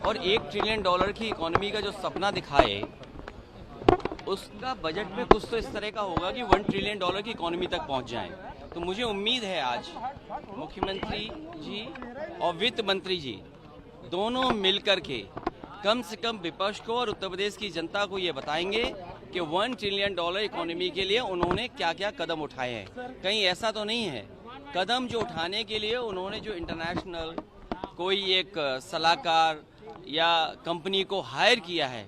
और $1 ट्रिलियन की इकोनॉमी का जो सपना दिखाए, उसका बजट में कुछ तो इस तरह का होगा कि $1 ट्रिलियन की इकोनॉमी तक पहुंच जाए। तो मुझे उम्मीद है आज मुख्यमंत्री जी और वित्त मंत्री जी दोनों मिलकर के कम से कम विपक्ष को और उत्तर प्रदेश की जनता को ये बताएंगे कि $1 ट्रिलियन इकोनॉमी के लिए उन्होंने क्या क्या कदम उठाए हैं। कहीं ऐसा तो नहीं है कदम जो उठाने के लिए उन्होंने जो इंटरनेशनल कोई एक सलाहकार या कंपनी को हायर किया है,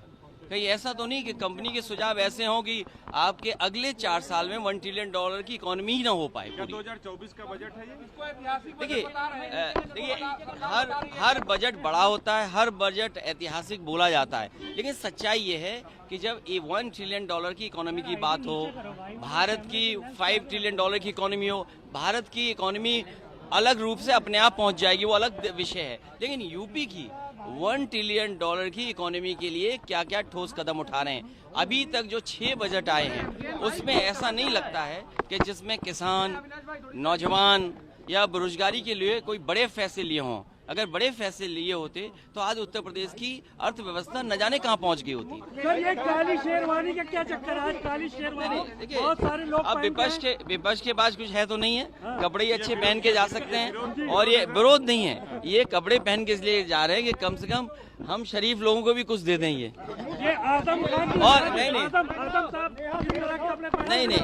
कहीं ऐसा तो नहीं कि कंपनी के सुझाव ऐसे हों कि आपके अगले 4 साल में $1 ट्रिलियन की इकोनॉमी ही ना हो पाए। 2024 का बजट है ये? देखिए हर बजट बड़ा होता है, हर बजट ऐतिहासिक बोला जाता है, लेकिन सच्चाई ये है कि जब $1 ट्रिलियन की इकोनॉमी की बात हो, भारत की $5 ट्रिलियन की इकोनॉमी हो, भारत की इकोनॉमी अलग रूप से अपने आप पहुंच जाएगी, वो अलग विषय है। लेकिन यूपी की $1 ट्रिलियन की इकोनॉमी के लिए क्या क्या ठोस कदम उठा रहे हैं। अभी तक जो 6 बजट आए हैं उसमें ऐसा नहीं लगता है कि जिसमें किसान, नौजवान या बेरोजगारी के लिए कोई बड़े फैसले लिए हों। अगर बड़े फैसले लिए होते तो आज उत्तर प्रदेश की अर्थव्यवस्था न जाने कहाँ पहुँच गई होती। सर, ये काली शेरवानी का क्या चक्कर है? काली शेरवानी बहुत सारे लोग अब विपक्ष के पास कुछ है तो नहीं है, कपड़े ही अच्छे पहन के जा सकते हैं और ये विरोध नहीं है, ये कपड़े पहन के इसलिए जा रहे हैं कि कम से कम हम शरीफ लोगों को भी कुछ दे दें। ये आजम खान और नहीं,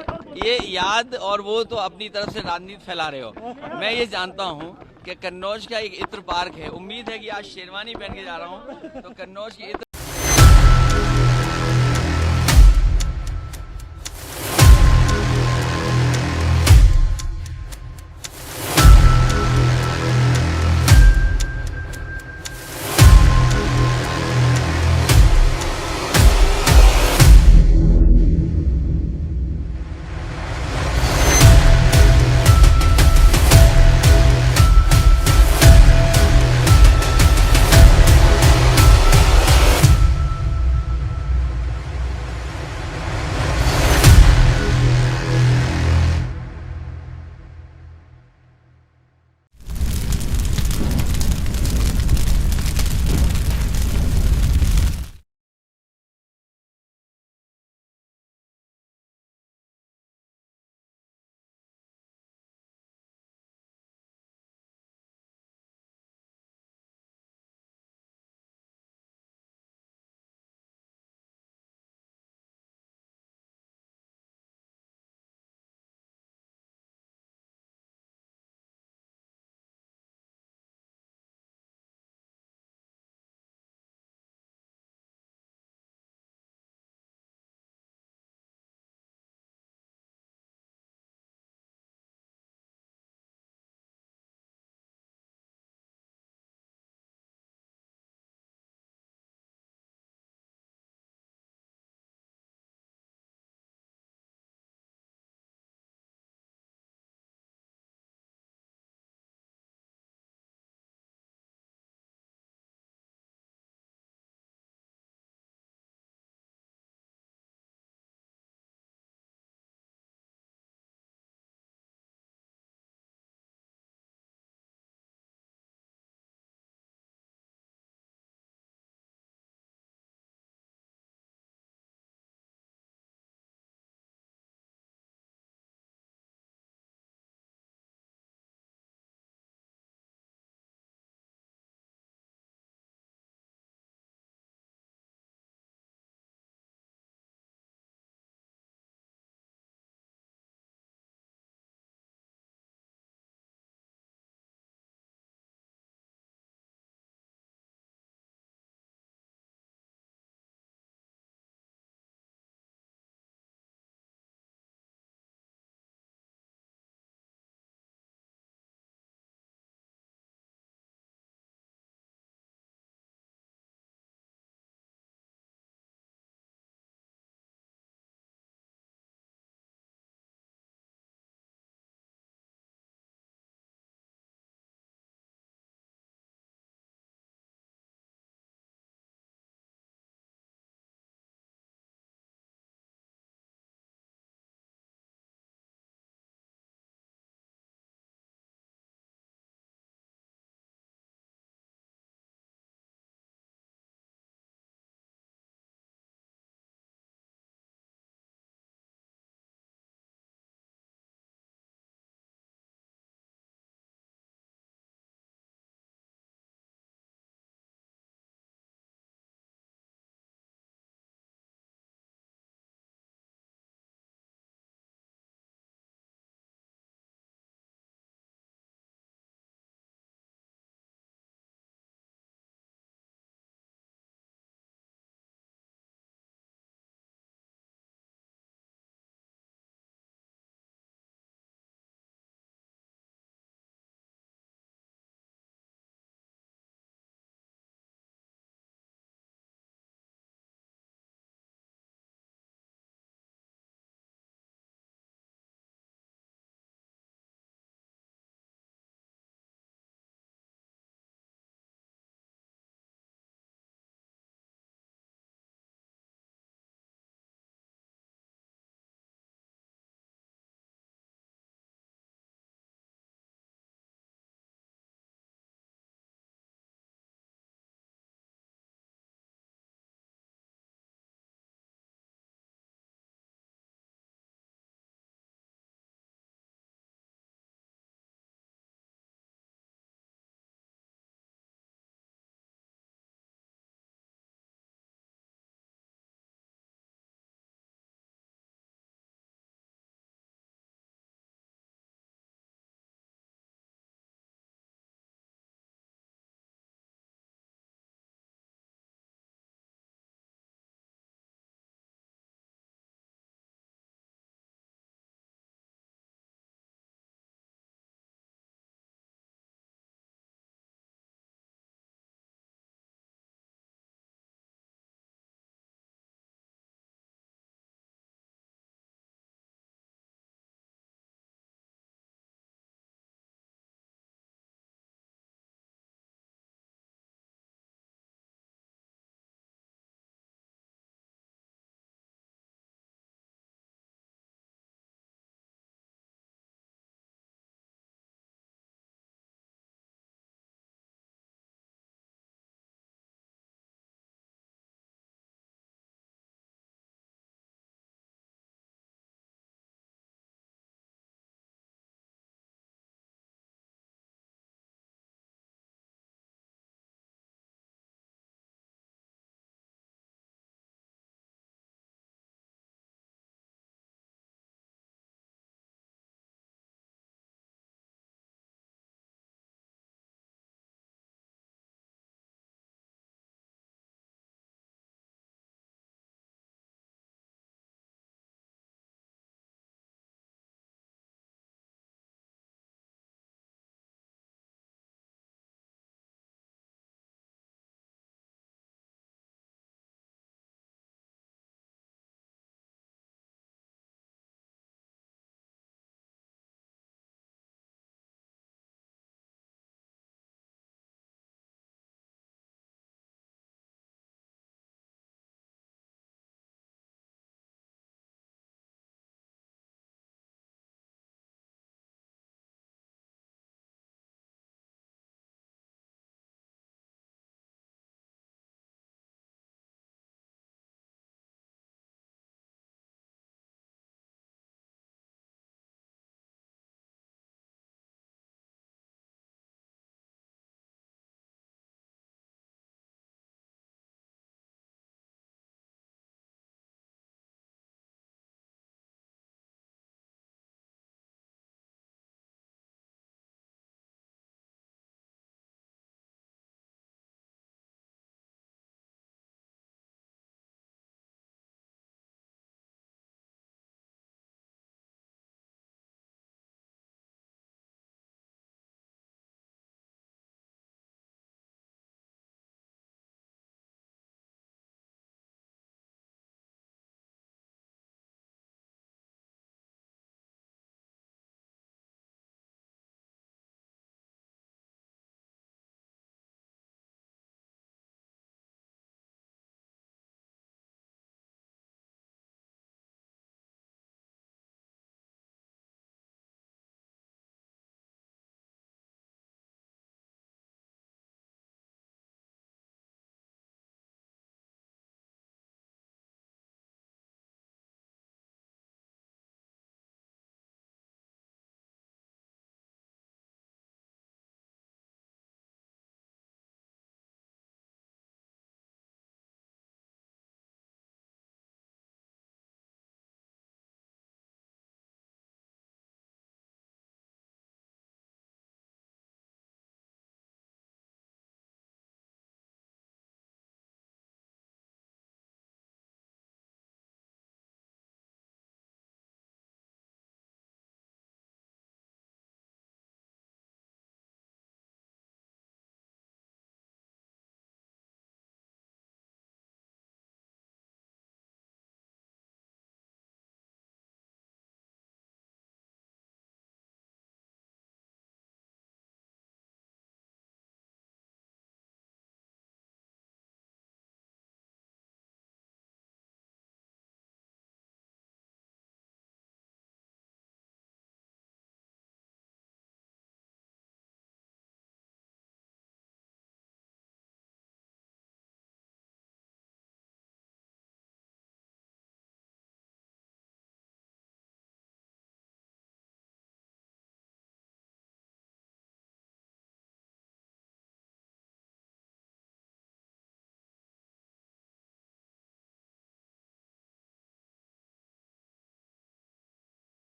ये याद और वो तो अपनी तरफ से राजनीति फैला रहे हो। मैं ये जानता हूँ कि कन्नौज का एक इत्र पार्क है, उम्मीद है कि आज शेरवानी पहन के जा रहा हूँ तो कन्नौज की इत्र